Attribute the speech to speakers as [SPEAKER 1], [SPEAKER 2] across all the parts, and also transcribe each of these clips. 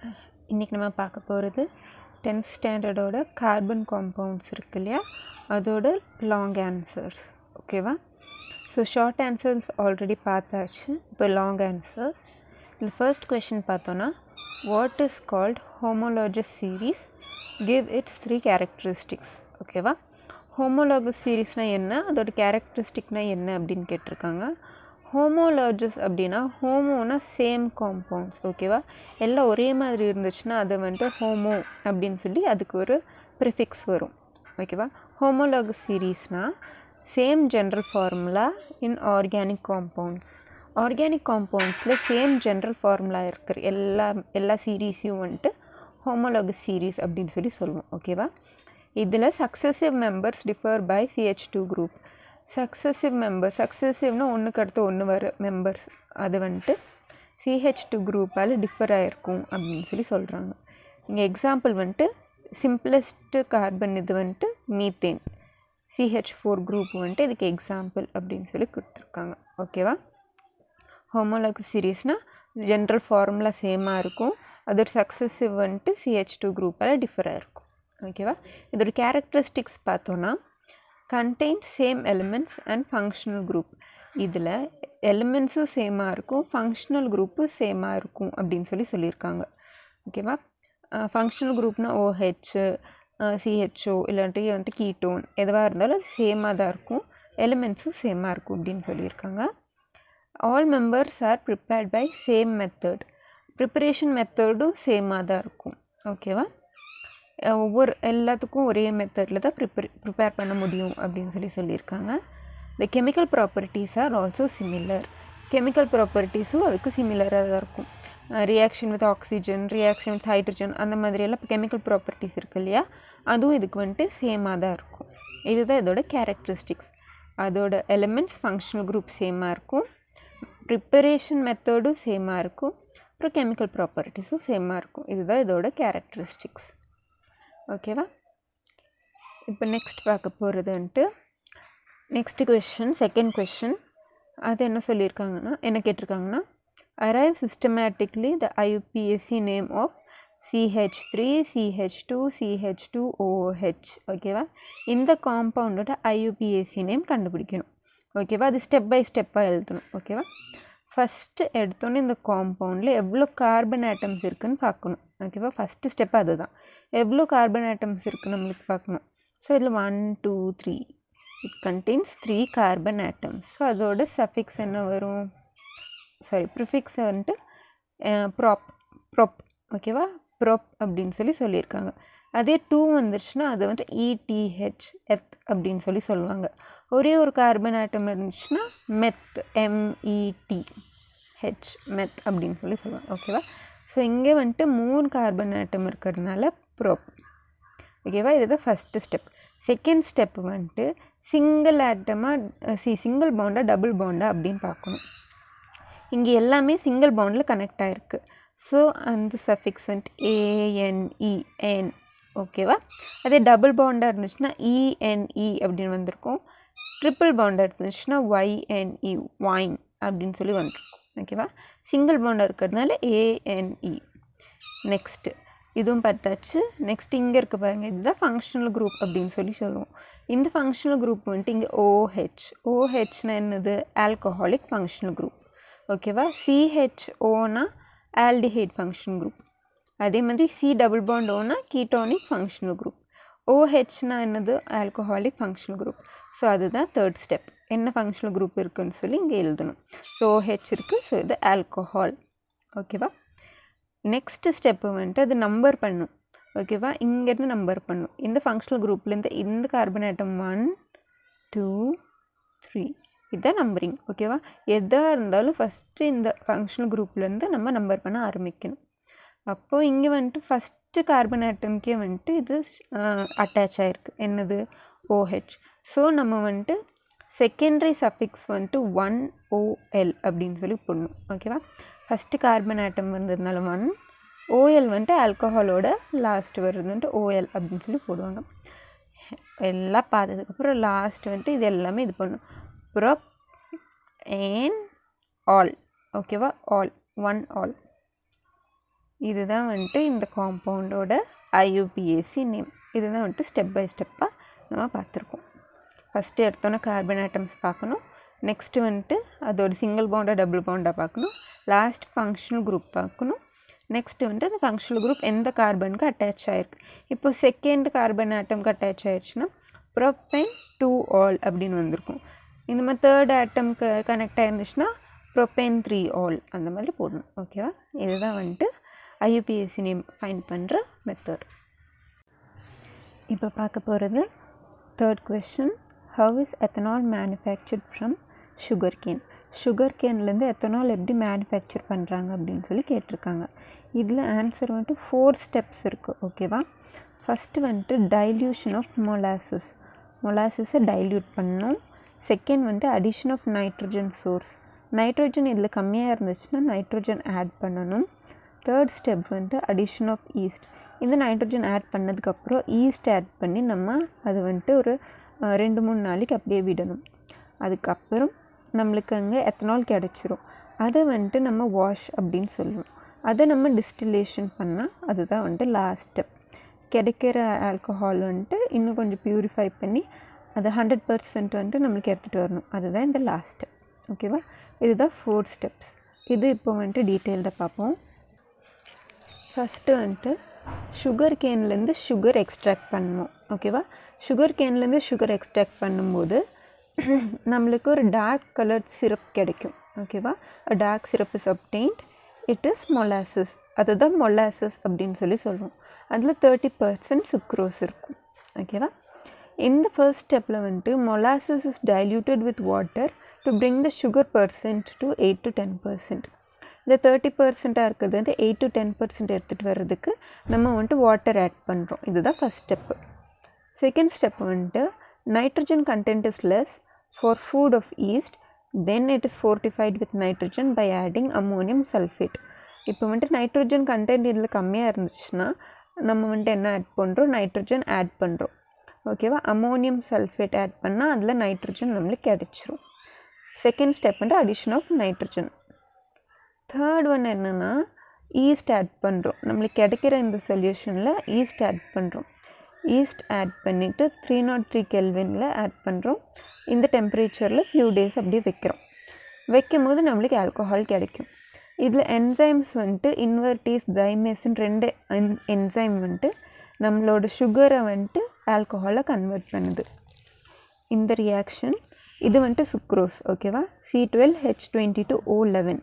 [SPEAKER 1] இன்றைக்கி நம்ம பார்க்க போகிறது 10th ஸ்டாண்டர்டோட கார்பன் காம்பவுண்ட்ஸ் இருக்கு இல்லையா, அதோட லாங் ஆன்சர்ஸ். ஓகேவா? ஸோ ஷார்ட் ஆன்சர்ஸ் ஆல்ரெடி பார்த்தாச்சு. இப்போ லாங் ஆன்சர்ஸ். இந்த ஃபர்ஸ்ட் கொஷின் பார்த்தோன்னா, what is called homologous series, give its 3 characteristics. ஓகேவா? ஹோமோலாகஸ் சீரீஸ்னால் என்ன, அதோட கேரக்டரிஸ்டிக்னால் என்ன அப்படின்னு கேட்டிருக்காங்க. ஹோமோலாஜஸ் அப்படின்னா, ஹோமோனா சேம் காம்பவுண்ட்ஸ். ஓகேவா? எல்லாம் ஒரே மாதிரி இருந்துச்சுன்னா அதை வந்துட்டு ஹோமோ அப்படின்னு சொல்லி அதுக்கு ஒரு ப்ரிஃபிக்ஸ் வரும். ஓகேவா? ஹோமோலாகஸ் சீரீஸ்னால் same general formula in organic compounds. Organic காம்பவுண்ட்ஸில் சேம் ஜென்ரல் ஃபார்முலா இருக்கிற எல்லா சீரீஸையும் வந்துட்டு ஹோமோலாகஸ் சீரீஸ் அப்படின்னு சொல்லி சொல்லுவோம். ஓகேவா? இதில் successive members differ by CH2 group. சக்ஸசிவ்னா ஒன்றுக்கு அடுத்து ஒன்று வர மெம்பர்ஸ் அது வந்துட்டு CH2 குரூப்பால் டிஃபர் ஆகிருக்கும் அப்படின்னு சொல்லி சொல்கிறாங்க. இங்கே எக்ஸாம்பிள் வந்துட்டு சிம்பிளஸ்ட்டு கார்பன் இது வந்துட்டு மீத்தேன், CH4 குரூப் வந்துட்டு இதுக்கு எக்ஸாம்பிள் அப்படின்னு சொல்லி கொடுத்துருக்காங்க. ஓகேவா? ஹோமோலாகஸ் சீரீஸ்னால் ஜென்ரல் ஃபார்முலா சேமாக இருக்கும், அதோட சக்ஸசிவ் வந்துட்டு CH2 குரூப்பால் டிஃபர் ஆகிருக்கும். ஓகேவா? இதோட கேரக்டரிஸ்டிக்ஸ் பார்த்தோன்னா, contains same elements and functional group. இதில் எலிமெண்ட்ஸும் சேமாக இருக்கும், ஃபங்க்ஷனல் குரூப்பும் சேமாக இருக்கும் அப்படின்னு சொல்லியிருக்காங்க. ஓகேவா? ஃபங்க்ஷனல் குரூப்னால் OH, CHO இல்லாட்டி வந்துட்டு கீட்டோன் எதுவாக இருந்தாலும் அது சேமாக தான் இருக்கும், எலிமெண்ட்ஸும் சேமாக இருக்கும் அப்படின்னு சொல்லியிருக்காங்க. All members are prepared by same method. Preparation மெத்தடும் சேமாக தான் இருக்கும். ஓகேவா? எல்லாத்துக்கும் ஒரே மெத்தடில் தான் ப்ரிப்பேர் பண்ண முடியும் அப்படின்னு சொல்லியிருக்காங்க. The chemical properties are also similar. Chemical ப்ராப்பர்ட்டிஸும் அதுக்கு சிமிலராக தான் இருக்கும். Reaction with oxygen, reaction with hydrogen, அந்த மாதிரியெல்லாம் கெமிக்கல் ப்ராப்பர்ட்டிஸ் இருக்கு இல்லையா, அதுவும் இதுக்கு வந்துட்டு சேமாக தான் இருக்கும். இதுதான் இதோட கேரக்டரிஸ்டிக்ஸ். அதோட எலிமெண்ட்ஸ் ஃபங்க்ஷனல் குரூப் சேமாக இருக்கும், ப்ரிப்பரேஷன் மெத்தடும் சேமாக இருக்கும், அப்புறம் கெமிக்கல் ப்ராப்பர்ட்டிஸும் சேமாக இருக்கும். இதுதான் இதோட கேரக்டரிஸ்டிக்ஸ். ஓகேவா? இப்போ நெக்ஸ்ட் பார்க்க போகிறது வந்துட்டு நெக்ஸ்ட் கொஷின், செகண்ட் கொஷின். அது என்ன கேட்டிருக்காங்கன்னா, arrive systematically the IUPAC name of CH3, CH2, CH2OH. ஓகேவா? இந்த காம்பவுண்டோட IUPAC நேம் கண்டுபிடிக்கணும். ஓகேவா? அது ஸ்டெப் பை ஸ்டெப்பாக எழுதணும். ஓகேவா? ஃபஸ்ட்டு எடுத்தோன்னே இந்த காம்பவுண்டில் எவ்வளோ கார்பன் ஆட்டம்ஸ் இருக்குதுன்னு பார்க்கணும். ஓகேவா? ஃபஸ்ட்டு ஸ்டெப் அதுதான். எவ்வளோ கார்பன் ஆட்டம்ஸ் இருக்குது நம்மளுக்கு பார்க்கணும். ஸோ இதில் 1 2 3 it contains 3 carbon atoms. So அதோட சஃபிக்ஸ் என்ன வரும், ப்ரிஃபிக்ஸ் வந்துட்டு ப்ரோப். ஓகேவா? ப்ரோப் அப்படின்னு சொல்லியிருக்காங்க. அதே 2 வந்துருச்சுன்னா அது வந்துட்டு ETH அப்படின்னு சொல்லுவாங்க. ஒரே ஒரு கார்பன் ஆட்டம் இருந்துச்சுன்னா மெத், METH, மெத் அப்படின்னு சொல்லுவாங்க. ஓகேவா? ஸோ இங்கே வந்துட்டு 3 கார்பன் ஆட்டம் இருக்கிறதுனால ப்ரோப். ஓகேவா? இதுதான் ஃபஸ்ட்டு ஸ்டெப். செகண்ட் ஸ்டெப் வந்துட்டு சிங்கிள் பாண்டாக டபுள் பாண்டா அப்படின்னு பார்க்கணும். இங்கே எல்லாமே சிங்கிள் பவுண்டில் கனெக்ட் ஆகிருக்கு. ஸோ அந்த சஃபிக்ஸ் வந்துட்டு ANEN. ஓகேவா? அதே டபுள் பாண்டாக இருந்துச்சுன்னா ENE அப்படின்னு வந்திருக்கும். ட்ரிப்பிள் பாண்டாக இருந்துச்சுன்னா YNE, வைன் அப்படின்னு வந்திருக்கும். ஓகேவா? சிங்கிள் பாண்டாக இருக்கிறதுனால ANE. நெக்ஸ்ட்டு இதுவும் பார்த்தாச்சு. நெக்ஸ்ட் இங்கே இருக்க பாருங்கள், இதுதான் ஃபங்க்ஷனல் குரூப் அப்படின்னு சொல்லுவோம். இந்த ஃபங்க்ஷனல் குரூப் வந்துட்டு இங்கே OHனா என்னது, ஆல்கஹாலிக் ஃபங்க்ஷனல் குரூப். ஓகேவா? CHOனா ஆல்டிஹைட் ஃபங்க்ஷனல் குரூப். அதே மாதிரி C டபுள் பாண்ட் ஓனா கீட்டோனிக் ஃபங்க்ஷனல் குரூப். OHனா என்னது, ஆல்கஹாலிக் ஃபங்க்ஷனல் குரூப். ஸோ அதுதான் தேர்ட் ஸ்டெப். என்ன ஃபங்க்ஷனல் குரூப் இருக்குதுன்னு சொல்லி இங்கே எழுதணும். ஸோ OH இருக்குது, ஸோ இது ஆல்கஹால். ஓகேவா? நெக்ஸ்ட் ஸ்டெப்பு வந்துட்டு அது நம்பர் பண்ணும். ஓகேவா? இங்கேருந்து நம்பர் பண்ணும். இந்த ஃபங்க்ஷனல் குரூப்லேருந்து இந்த கார்பன் ஆட்டம் 1 2 3 இதுதான் நம்பரிங். ஓகேவா? எதாக இருந்தாலும் ஃபஸ்ட்டு இந்த ஃபங்க்ஷனல் குரூப்லேருந்து நம்ம நம்பர் பண்ண ஆரம்பிக்கணும். அப்போது இங்கே வந்துட்டு ஃபஸ்ட்டு கார்பன் ஆட்டம்க்கே வந்துட்டு இது அட்டாச் ஆகிருக்கு. என்னது, OH. ஸோ நம்ம வந்துட்டு செகண்டரி சஃபிக்ஸ் வந்துட்டு 1OL அப்படின்னு போடணும். ஓகேவா? ஃபஸ்ட்டு கார்பன் ஆட்டம் வந்ததுனால 1, OL வந்துட்டு ஆல்கஹாலோட லாஸ்ட் வருது வந்துட்டு OL அப்படின்னு போடுவாங்க. எல்லாம் பார்த்ததுக்கப்புறம் லாஸ்ட் வந்துட்டு இது எல்லாமே இது பண்ணும். Prop and ol. ஓகேவா? Ol, 1 ol. இதுதான் வந்துட்டு இந்த காம்பவுண்டோட IUPAC நேம். இதுதான் வந்துட்டு ஸ்டெப் பை ஸ்டெப்பாக நம்ம பார்த்துருக்கோம். ஃபஸ்ட்டு எடுத்தோன்னே கார்பன் ஆட்டம்ஸ் பார்க்கணும், நெக்ஸ்ட்டு வந்துட்டு அதோட சிங்கிள் பாண்டாக டபுள் பாண்டாக பார்க்கணும், லாஸ்ட் ஃபங்க்ஷனல் குரூப் பார்க்கணும், நெக்ஸ்ட்டு வந்துட்டு அந்த ஃபங்க்ஷனல் குரூப் எந்த கார்பனுக்கு அட்டாச் ஆகிருக்கு. இப்போ செகண்ட் கார்பன் ஆட்டம்க்கு அட்டாச் ஆகிடுச்சுன்னா ப்ரோப்பேன் 2 அப்படின்னு வந்திருக்கும். இந்த மாதிரி தேர்ட் ஆட்டம்க்கு கனெக்ட் ஆகிருந்துச்சுன்னா ப்ரோப்பேன் 3 அந்த மாதிரி போடணும். ஓகேவா? இதுதான் வந்துட்டு IUPAC நேம் ஃபைண்ட் பண்ணுற மெத்தட். இப்போ பார்க்க போகிறது third question. How is ethanol manufactured from sugarcane? Sugar கேன்லேருந்து எத்தனால் எப்படி மேனுஃபேக்சர் பண்ணுறாங்க அப்படின்னு சொல்லி கேட்டிருக்காங்க. இதில் ஆன்சர் வந்துட்டு 4 ஸ்டெப்ஸ் இருக்குது. ஓகேவா? ஃபஸ்ட்டு வந்துட்டு டைல்யூஷன் ஆஃப் மொலாசஸை டைல்யூட் பண்ணணும். செகண்ட் வந்துட்டு addition of nitrogen source. Nitrogen இதில் கம்மியாக இருந்துச்சுன்னா நைட்ரஜன் ஆட் பண்ணணும். தேர்ட் ஸ்டெப் வந்துட்டு அடிஷன் ஆஃப் ஈஸ்ட். இந்த நைட்ரஜன் ஆட் பண்ணதுக்கப்புறம் ஈஸ்ட் ஆட் பண்ணி நம்ம அது வந்துட்டு ஒரு 2-3 நாளைக்கு அப்படியே விடணும். அதுக்கப்புறம் நம்மளுக்கு அங்கே எத்தனால் கிடச்சிரும். அதை வந்துட்டு நம்ம வாஷ் அப்படின்னு சொல்லுவோம். அதை நம்ம டிஸ்டிலேஷன் பண்ணால் அதுதான் வந்துட்டு லாஸ்ட் ஸ்டெப். கிடைக்கிற ஆல்கஹால் வந்துட்டு இன்னும் கொஞ்சம் ப்யூரிஃபை பண்ணி அதை 100% வந்துட்டு நம்மளுக்கு எடுத்துகிட்டு வரணும். அதுதான் இந்த லாஸ்ட் ஸ்டெப். ஓகேவா? இதுதான் 4 ஸ்டெப்ஸ். இது இப்போ வந்துட்டு டீட்டெயில்டாக பார்ப்போம். ஃபஸ்ட்டு வந்துட்டு சுகர் கேன்லேருந்து சுகர் எக்ஸ்ட்ராக்ட் பண்ணணும். ஓகேவா? சுகர் கேன்லேருந்து சுகர் எக்ஸ்ட்ராக்ட் பண்ணும்போது நம்மளுக்கு ஒரு டார்க் கலர்ட் சிரப் கிடைக்கும். ஓகேவா? Dark syrup is obtained. It is molasses. அதுதான் மொலாசஸ் அப்படின்னு சொல்லி சொல்லுவோம். அதில் 30% சுக்ரோஸ் இருக்கும். ஓகேவா? இந்த ஃபர்ஸ்ட் ஸ்டெப்பில் வந்துட்டு molasses is diluted with water to bring the sugar percent to 8 to 10%. இந்த 30% இருக்கிறது வந்து 8 to 10% எடுத்துகிட்டு வர்றதுக்கு நம்ம வந்துட்டு வாட்டர் ஆட் பண்ணுறோம். இதுதான் ஃபஸ்ட் ஸ்டெப்பு. செகண்ட் ஸ்டெப் வந்துட்டு nitrogen content is less for food of yeast, then it is fortified with nitrogen by adding ammonium sulphate. இப்போ வந்துட்டு நைட்ரஜன் கண்டென்ட் இதில் கம்மியாக இருந்துச்சுன்னா நம்ம வந்துட்டு என்ன ஆட் பண்ணுறோம்? நைட்ரஜன் ஆட் பண்ணுறோம். ஓகேவா? அம்மோனியம் சல்ஃபேட் ஆட் பண்ணால் அதில் நைட்ரஜன் நம்மளுக்கு கிடச்சிரும். செகண்ட் ஸ்டெப் வந்துட்டு addition of nitrogen. Third one என்னென்னா ஈஸ்ட் ஆட் பண்ணுறோம். நம்மளுக்கு கிடைக்கிற இந்த சொல்யூஷனில் ஈஸ்ட் ஆட் பண்ணுறோம். ஈஸ்ட் ஆட் பண்ணிவிட்டு 303 கெல்வினில் ஆட் பண்ணுறோம். இந்த டெம்பரேச்சரில் ஃபியூ டேஸ் அப்படியே வைக்கும் போது நம்மளுக்கு ஆல்கஹால் கிடைக்கும். இதில் என்சைம்ஸ் வந்துட்டு இன்வெர்டேஸ் தைமேஸ்ன்னு 2 என்சைம் வந்துட்டு நம்மளோட சுகரை வந்துட்டு ஆல்கஹாலை கன்வெர்ட் பண்ணுது. இந்த ரியாக்ஷன் இது வந்துட்டு சுக்ரோஸ். ஓகேவா? C12H22O11.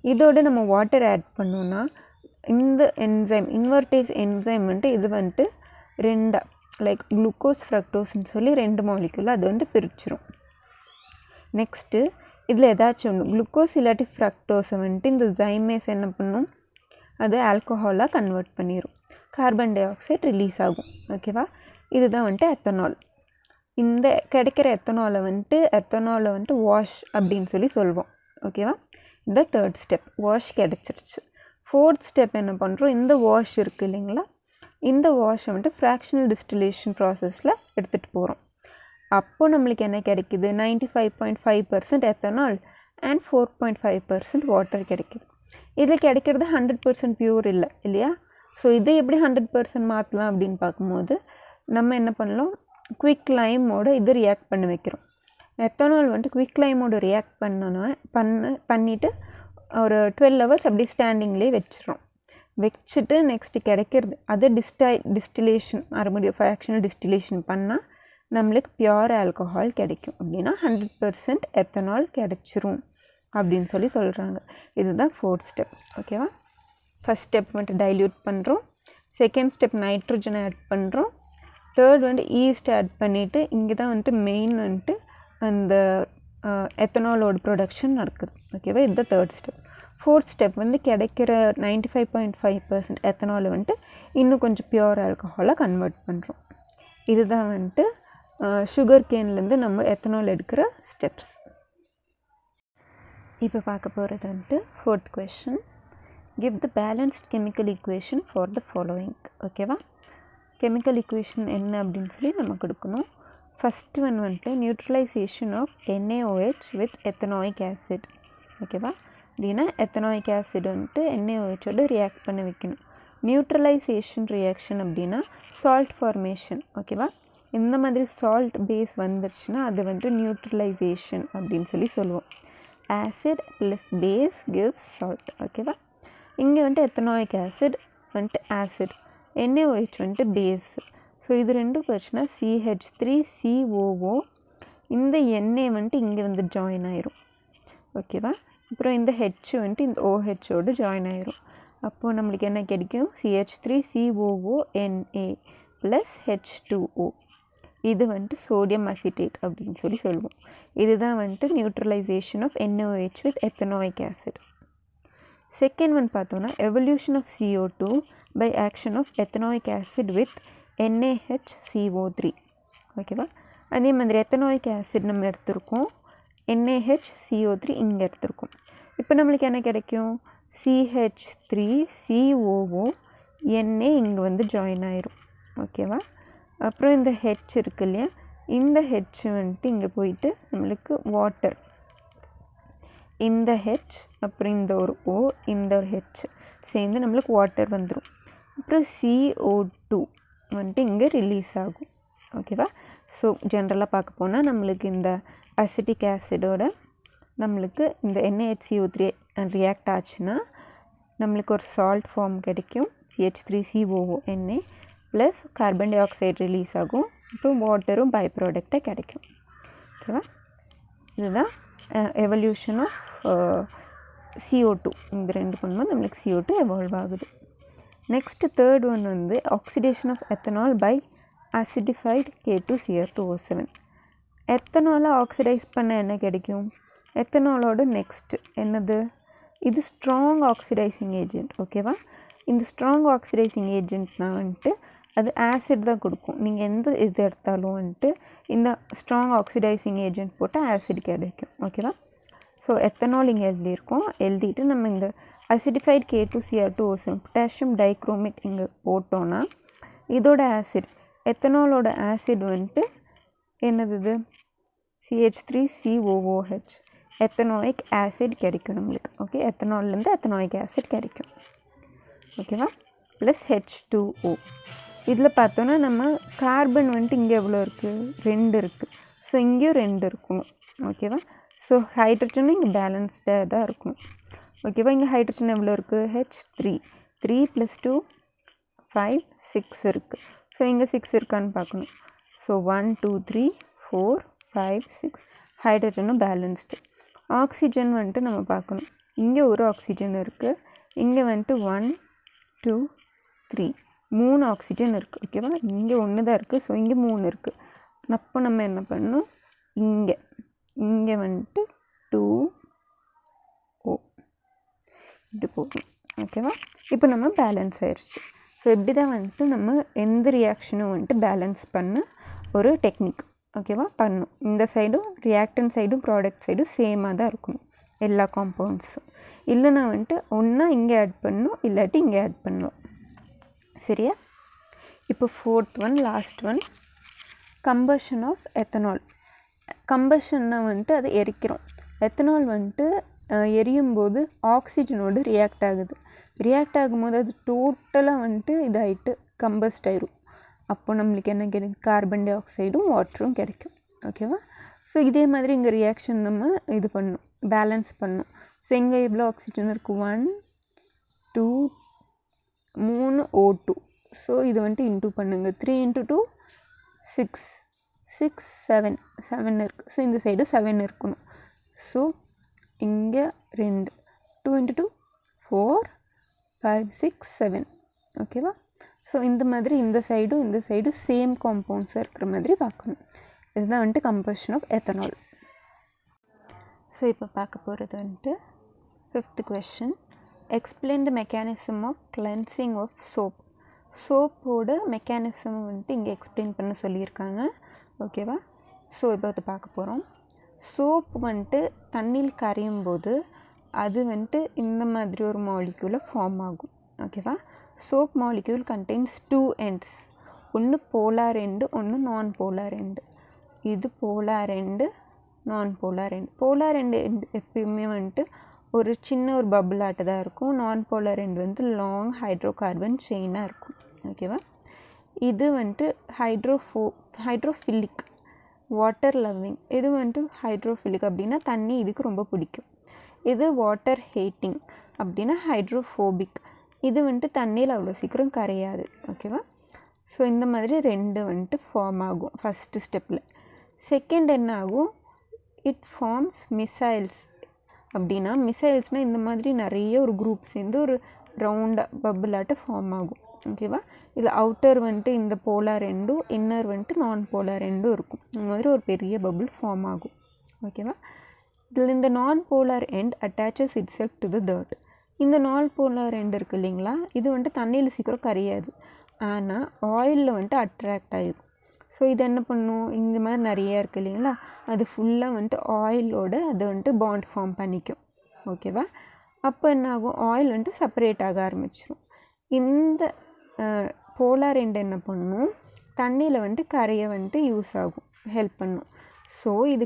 [SPEAKER 1] இதோடு நம்ம வாட்டர் ஆட் பண்ணோன்னா இந்த என்சைம் இன்வெர்டேஸ் என்சைம் வந்துட்டு இது வந்துட்டு 2 லைக் குளுக்கோஸ் ஃப்ரக்டோஸ்ன்னு சொல்லி 2 மாலிக்யூல் அது வந்து பிரிச்சிரும். நெக்ஸ்ட்டு இதில் ஏதாச்சும் ஒன்று குளுக்கோஸ் இல்லாட்டி ஃப்ரக்டோஸை வந்துட்டு இந்த தைமேஸ் என்ன பண்ணும்? அது ஆல்கஹாலாக கன்வெர்ட் பண்ணிடும். கார்பன் டை ஆக்சைடு ரிலீஸ் ஆகும். ஓகேவா? இதுதான் வந்துட்டு எத்தனால். இந்த கிடைக்கிற எத்தனாலை வந்துட்டு வாஷ் அப்படின்னு சொல்லி சொல்வோம். ஓகேவா? இந்த தேர்ட் ஸ்டெப் வாஷ் கிடச்சிருச்சு. ஃபோர்த் ஸ்டெப் என்ன பண்ணுறோம்? இந்த வாஷ் இருக்குது இல்லைங்களா, இந்த வாஷை வந்துட்டு ஃப்ராக்ஷனல் டிஸ்டிலேஷன் ப்ராசஸில் எடுத்துகிட்டு போகிறோம். அப்போ நம்மளுக்கு என்ன கிடைக்குது? 95.5% எத்தனால் அண்ட் 4.5% வாட்டர் கிடைக்குது. இதில் கிடைக்கிறது 100% பியூர் இல்லையா? ஸோ இதை எப்படி 100% மாற்றலாம் அப்படின்னு பார்க்கும்போது நம்ம என்ன பண்ணலாம்? குவிக் லைமோட இது ரியாக்ட் பண்ண வைக்கிறோம். எத்தனால் வந்துட்டு குவிக் லைமோட ரியாக்ட் பண்ணிவிட்டு ஒரு 12 hours அப்படி ஸ்டாண்டிங்லேயே வச்சுட்டு நெக்ஸ்ட்டு கிடைக்கிறது அது டிஸ்டிலேஷன் மறுபடியும் ஃப்ராக்ஷனல் டிஸ்டிலேஷன் பண்ணால் நம்மளுக்கு பியூர் ஆல்கஹால் கிடைக்கும். அப்படின்னா 100% எத்தனால் கிடைச்சிரும் அப்படின்னு சொல்லி சொல்கிறாங்க. இதுதான் ஃபோர்த் ஸ்டெப். ஓகேவா? ஃபஸ்ட் ஸ்டெப் வந்துட்டு டைல்யூட் பண்ணுறோம். செகண்ட் ஸ்டெப் நைட்ரஜன் ஆட் பண்ணுறோம். தேர்ட் வந்துட்டு ஈஸ்ட் ஆட் பண்ணிவிட்டு இங்கே தான் வந்துட்டு மெயின் வந்துட்டு அந்த எத்தனாலோட ப்ரொடக்ஷன் நடக்குது. ஓகேவா? இதுதான் தேர்ட் ஸ்டெப். ஃபோர்த் ஸ்டெப் வந்து கிடைக்கிற 95.5% எத்தனால் வந்துட்டு இன்னும் கொஞ்சம் பியூர் ஆல்கஹாலாக கன்வெர்ட் பண்ணுறோம். இதுதான் வந்துட்டு சுகர் கேன்லேருந்து நம்ம எத்தனால் எடுக்கிற ஸ்டெப்ஸ். இப்போ பார்க்க போகிறது வந்துட்டு fourth question. Give the balanced chemical equation for the following. ஓகேவா? கெமிக்கல் ஈக்குவேஷன் என்ன அப்படின்னு சொல்லி நம்ம கொடுக்கணும். ஃபஸ்ட்டு வந்துட்டு neutralisation of NaOH with ethanoic acid. ஓகேவா? அப்படின்னா எத்தனாயிக் ஆசிட் வந்துட்டு NaOHோட ரியாக்ட் பண்ண வைக்கணும். நியூட்ரலைசேஷன் ரியாக்ஷன் அப்படின்னா சால்ட் ஃபார்மேஷன். ஓகேவா, இந்த மாதிரி சால்ட் பேஸ் வந்துருச்சுன்னா அது வந்துட்டு நியூட்ரலைசேஷன் அப்படின்னு சொல்லுவோம். Acid plus base gives salt. ஓகேவா, இங்கே வந்துட்டு எத்தனாயிக் ஆசிட் வந்துட்டு ஆசிட், NaOH வந்துட்டு பேஸ். ஸோ இது ரெண்டும் போச்சுன்னா CH3COO, இந்த Na வந்துட்டு இங்கே வந்து ஜாயின் ஆயிரும். ஓகேவா, அப்புறம் இந்த H வந்துட்டு இந்த OHோடு ஜாயின் ஆயிரும். அப்போது நம்மளுக்கு என்ன கிடைக்கும்? CH3COONA plus H2O. இது வந்துட்டு சோடியம் அசிட்டேட் அப்படின்னு சொல்லுவோம். இதுதான் வந்துட்டு neutralisation of NaOH with ethanoic acid. Second one பார்த்தோன்னா evolution of CO2 by action of ethanoic acid with NaHCO3. ஓகேவா, அதே மாதிரி எத்தனாயிக் ஆசிட் நம்ம எடுத்திருக்கோம், NaHCO3 இங்கே எடுத்திருக்கோம். இப்போ நம்மளுக்கு என்ன கிடைக்கும்? CH3COO, Na இங்கே வந்து ஜாயின் ஆயிரும். ஓகேவா, அப்புறம் இந்த H இருக்கு இல்லையா, இந்த H வந்துட்டு இங்கே போயிட்டு நம்மளுக்கு வாட்டர், இந்த H அப்புறம் இந்த ஒரு O, இந்த ஒரு H சேர்ந்து நம்மளுக்கு வாட்டர் வந்துடும். அப்புறம் CO2 வந்துட்டு இங்கே ரிலீஸ் ஆகும். ஓகேவா, ஸோ ஜென்ரலாக பார்க்க போனால் நம்மளுக்கு இந்த அசிட்டிக் ஆசிடோட நம்மளுக்கு இந்த NaHCO3 ரியாக்ட் ஆச்சுன்னா நம்மளுக்கு ஒரு சால்ட் ஃபார்ம் கிடைக்கும், CH3COONA plus carbon di oxide release ஆகும், அப்புறம் வாட்டரும் பை ப்ராடக்டாக கிடைக்கும். ஓகேவா, இதுதான் எவல்யூஷன் ஆஃப் CO2. இந்த ரெண்டு பண்ணும்போது நம்மளுக்கு CO2 எவால்வ் ஆகுது. நெக்ஸ்ட் தேர்ட் ஒன் வந்து oxidation of ethanol by acidified K2Cr2O7. எத்தனாலை ஆக்சிடைஸ் பண்ண என்ன கிடைக்கும்? எத்தனாலோட நெக்ஸ்ட் என்னது? இது ஸ்ட்ராங் ஆக்சிடைசிங் ஏஜென்ட். ஓகேவா, இந்த ஸ்ட்ராங் ஆக்சிடைசிங் ஏஜென்ட்னால் வந்துட்டு அது ஆசிட் தான் கொடுக்கும். நீங்கள் எந்த இது எடுத்தாலும் வந்துட்டு இந்த ஸ்ட்ராங் ஆக்சிடைசிங் ஏஜென்ட் போட்டால் ஆசிட் கிடைக்கும். ஓகேவா, ஸோ எத்தனால் இங்கே எழுதியிருக்கோம். எழுதிட்டு நம்ம இந்த அசிடிஃபைட் K2Cr2O7 பொட்டாசியம் டைக்ரோமேட் இங்கே போட்டோன்னா இதோட ஆசிட், எத்தனாலோட ஆசிட் வந்துட்டு என்னது? இது CH3COOH, எத்தனாயிக் ஆசிட் கிடைக்கும் நம்மளுக்கு. ஓகே, எத்தனால்லேருந்து எத்தனாயிக் ஆசிட் கிடைக்கும். ஓகேவா, ப்ளஸ் H2O. இதில் பார்த்தோன்னா நம்ம கார்பன் வந்துட்டு இங்கே எவ்வளோ இருக்குது? 2 இருக்குது. ஸோ இங்கேயும் 2 இருக்கணும். ஓகேவா, ஸோ ஹைட்ரஜனும் இங்கே பேலன்ஸ்டாக தான் இருக்கணும். ஓகேவா, இங்கே ஹைட்ரஜன் எவ்வளோ இருக்குது? H3, 3 + 2 5 6 இருக்குது. ஸோ இங்கே 6 இருக்கான்னு பார்க்கணும். So 1 2 3 4 5 6 ஹைட்ரஜனும் balanced. ஆக்சிஜன் வந்துட்டு நம்ம பார்க்கணும். இங்கே ஒரு ஆக்சிஜன் இருக்குது, இங்கே வந்துட்டு 1 2 3 3 ஆக்சிஜன் இருக்குது. ஓகேவா, இங்கே 1 தான் இருக்குது. ஸோ இங்கே 3 இருக்குது. அப்போ நம்ம என்ன பண்ணணும்? இங்கே வந்துட்டு 2O இப்படி போகணும். ஓகேவா, இப்போ நம்ம பேலன்ஸ் ஆயிடுச்சு. ஸோ இப்படி தான் வந்துட்டு நம்ம எந்த ரியாக்ஷனும் வந்துட்டு பேலன்ஸ் பண்ண ஒரு டெக்னிக். ஓகேவா, பண்ணும். இந்த சைடும் ரியாக்டன் சைடும் ப்ராடக்ட் சைடும் சேமாக தான் இருக்கணும் எல்லா காம்பவுண்ட்ஸும். இல்லைனா வந்துட்டு ஒன்றா இங்கே ஆட் பண்ணணும், இல்லாட்டி இங்கே ஆட் பண்ணணும். சரியா, இப்போ fourth one, last one, combustion of ethanol. கம்பஷன்னா வந்துட்டு அதை எரிக்கிறோம். எத்தனால் வந்துட்டு எரியும் போது ஆக்சிஜனோடு ரியாக்ட் ஆகுது. ரியாக்ட் ஆகும்போது அது டோட்டலாக வந்துட்டு இதாகிட்டு கம்பஸ்ட் ஆயிரும். அப்போ நம்மளுக்கு என்ன கிடைக்கும்? கார்பன் டை ஆக்சைடும் வாட்டரும் கிடைக்கும். ஓகேவா, ஸோ இதே மாதிரி இங்கே ரியாக்ஷன் நம்ம இது பண்ணணும், பேலன்ஸ் பண்ணணும். ஸோ இங்கே எவ்வளோ ஆக்சிஜன் இருக்குது? 1 2 3 O2. ஸோ இது வந்துட்டு இன்டூ பண்ணுங்கள். 3 × 2 6 6 7 7 இருக்குது. ஸோ இந்த சைடு 7 இருக்கணும். ஸோ இங்கே 2 2 × 2 4 5 6 7. ஓகேவா, ஸோ இந்த மாதிரி இந்த சைடும் சேம் காம்பவுண்ட்ஸாக இருக்கிற மாதிரி பார்க்கணும். இதுதான் வந்துட்டு கம்பஷன் ஆஃப் எத்தனால். ஸோ இப்போ பார்க்க போகிறது வந்துட்டு 5th question. Explain the mechanism of cleansing of soap. சோப்போட மெக்கானிசம் வந்துட்டு இங்கே எக்ஸ்பிளைன் பண்ண சொல்லியிருக்காங்க. ஓகேவா, ஸோ இப்போ அதை பார்க்க போகிறோம். சோப் வந்துட்டு தண்ணியில் கரையும் போது அது வந்துட்டு இந்த மாதிரி ஒரு மாலிக்யூலாக ஃபார்ம் ஆகும். ஓகேவா, சோப் மாலிக்யூல் கண்டெய்ன்ஸ் 2 ends. ஒன்று போலார் எண்டு, ஒன்று நான் போலார் எண்டு. இது போலார் எண்டு, நான் போலார் எண்டு. போலார் எண்டு எப்பயுமே வந்துட்டு ஒரு சின்ன ஒரு பபுள் ஆட்டு தான் இருக்கும். நான் போலார் எண்ட் வந்து லாங் ஹைட்ரோ கார்பன் செயினாக இருக்கும். ஓகேவா? இது வந்துட்டு ஹைட்ரோஃபிலிக் வாட்டர் லவ்விங். இது வந்துட்டு ஹைட்ரோஃபிலிக் அப்படின்னா தண்ணி இதுக்கு ரொம்ப பிடிக்கும். இது வாட்டர் ஹேட்டிங் அப்படின்னா ஹைட்ரோஃபோபிக். இது வந்துட்டு தண்ணியில் அவ்வளோ சீக்கிரம் கரையாது. ஓகேவா? ஸோ இந்த மாதிரி 2 வந்துட்டு ஃபார்ம் ஆகும் ஃபஸ்ட்டு ஸ்டெப்பில். செகண்ட் என்ன ஆகும்? It forms micelles. அப்படின்னா மிசைல்ஸ்னால் இந்த மாதிரி நிறைய ஒரு குரூப் சேர்ந்து ஒரு ரவுண்டாக பபுளாட்ட ஃபார்ம் ஆகும். ஓகேவா? இதில் அவுட்டர் வந்துட்டு இந்த போலார் எண்டும் இன்னர் வந்துட்டு நான் போலார் எண்டும் இருக்கும். இந்த மாதிரி ஒரு பெரிய பபுள் ஃபார்ம் ஆகும். ஓகேவா? இதில் இந்த நான் polar end attaches it self to the dirt. இந்த நான் போலார் எண்ட் இருக்குது இல்லைங்களா, இது வந்துட்டு தண்ணியில் சீக்கிரம் கரையாது, ஆனால் ஆயிலில் வந்துட்டு அட்ராக்ட் ஆகிடும். ஸோ இது என்ன பண்ணும்? இந்த மாதிரி நிறையா இருக்குது இல்லைங்களா, அது ஃபுல்லாக வந்துட்டு ஆயிலோடு அது வந்துட்டு பாண்ட் ஃபார்ம் பண்ணிக்கும். ஓகேவா? அப்போ என்ன ஆகும்? ஆயில் வந்துட்டு செப்பரேட் ஆக ஆரம்பிச்சிடும். இந்த போலார் எண்ட் என்ன பண்ணும்? தண்ணியில் வந்துட்டு கரையை வந்துட்டு யூஸ் ஆகும், ஹெல்ப் பண்ணும். ஸோ இது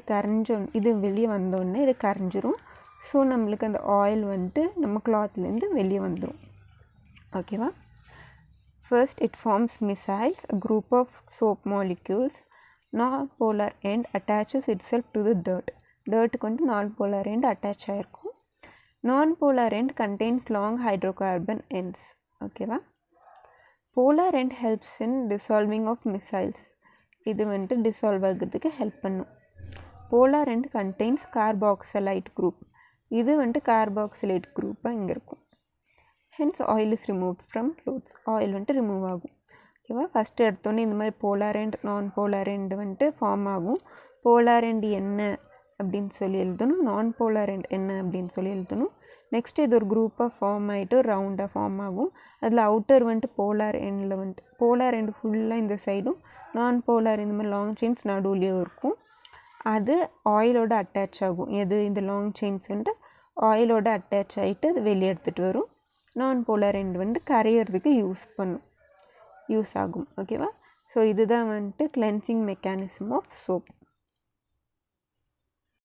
[SPEAKER 1] இது வெளியே வந்தோடனே இது கரைஞ்சிரும். ஸோ நம்மளுக்கு அந்த ஆயில் வந்துட்டு நம்ம கிளாத்லேருந்து வெளியே வந்துடும். ஓகேவா? First, it forms missiles, a group of soap molecules. Non-polar end attaches itself to the dirt. Dirt க்கு non-polar end attach ஆயிருக்கும். Non-polar end contains long hydrocarbon ends. ஓகேவா? Polar end helps in dissolving of missiles. இது வந்துட்டு dissolve ஆகிறதுக்கு help பண்ணும். Polar end contains carboxylate group. இது வந்துட்டு carboxylate குரூப்பாக இங்கே இருக்கும். Hence oil is remove from clothes. Oil வந்துட்டு ரிமூவ் ஆகும். ஓகேவா? ஃபஸ்ட்டு எடுத்தோன்னே இந்த மாதிரி போலார் எண்ட் நான் போலார் எண்டு வந்துட்டு ஃபார்ம் ஆகும். போலார் எண்ட் என்ன அப்படின்னு சொல்லி எழுதணும், நான் போலார் எண்ட் என்ன அப்படின்னு சொல்லி எழுதணும். நெக்ஸ்ட் இது ஒரு குரூப்பாக ஃபார்ம் ஆகிட்டு ரவுண்டாக ஃபார்ம் ஆகும். அதில் அவுட்டர் வந்துட்டு போலார் எண்டில் வந்துட்டு போலார் எண்டு ஃபுல்லாக இந்த சைடும், நான் போலார் இந்த மாதிரி லாங் செயின்ஸ் நடுவுலேயும் இருக்கும். அது ஆயிலோட அட்டாச் ஆகும். எது? இந்த லாங் செயின்ஸ் வந்துட்டு ஆயிலோட அட்டாச் ஆகிட்டு அது வெளியே எடுத்துகிட்டு வரும். நான் போலார் எண்ட் வந்து கரையிறதுக்கு யூஸ் ஆகும். ஓகேவா? ஸோ இதுதான் வந்துட்டு கிளென்சிங் மெக்கானிசம் ஆஃப் சோப்.